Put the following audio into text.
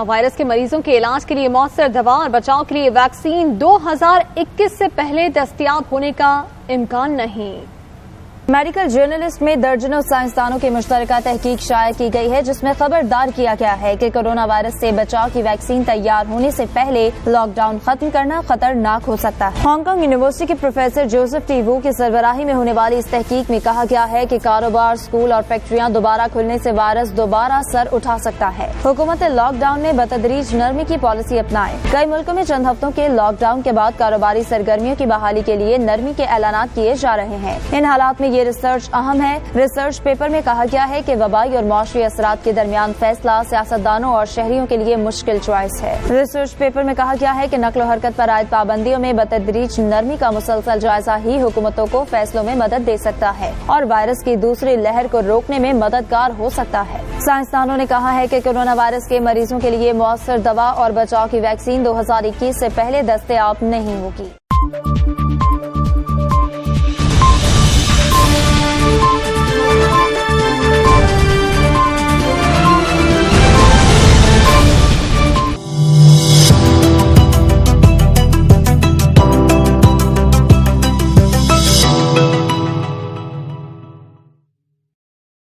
Corona virus کے مریضوں کے علاج کے لیے مؤثر دوا اور بچاؤ کے لیے ویکسین 2021 سے پہلے دستیاب ہونے کا امکان نہیں۔ میڈیکل جرنلسٹ میں درجنوں سائنسدانوں کی مشترکہ تحقیق شائع کی گئی ہے، جس میں خبردار کیا گیا ہے کہ کورونا وائرس سے بچاؤ کی ویکسین تیار ہونے سے پہلے لاک ڈاؤن ختم کرنا خطرناک ہو سکتا ہے۔ ہانگ کانگ یونیورسٹی کے پروفیسر جوزف ٹی وو کی سربراہی میں ہونے والی اس تحقیق میں کہا گیا ہے کہ کاروبار، اسکول اور فیکٹریاں دوبارہ کھلنے سے وائرس دوبارہ سر اٹھا سکتا ہے۔ حکومت لاک ڈاؤن میں بتدریج نرمی کی پالیسی اپنائے۔ کئی ملکوں میں چند ہفتوں کے لاک ڈاؤن کے بعد کاروباری سرگرمیوں کی بحالی کے لیے نرمی کے اعلانات کیے جا رہے ہیں۔ ان حالات میں یہ ریسرچ اہم ہے۔ ریسرچ پیپر میں کہا گیا ہے کہ وبائی اور معاشی اثرات کے درمیان فیصلہ سیاستدانوں اور شہریوں کے لیے مشکل چوائس ہے۔ ریسرچ پیپر میں کہا گیا ہے کہ نقل و حرکت پر عائد پابندیوں میں بتدریج نرمی کا مسلسل جائزہ ہی حکومتوں کو فیصلوں میں مدد دے سکتا ہے اور وائرس کی دوسری لہر کو روکنے میں مددگار ہو سکتا ہے۔ سائنسدانوں نے کہا ہے کہ کورونا وائرس کے مریضوں کے لیے مؤثر دوا اور بچاؤ کی ویکسین 2021 سے پہلے دستیاب نہیں ہوگی۔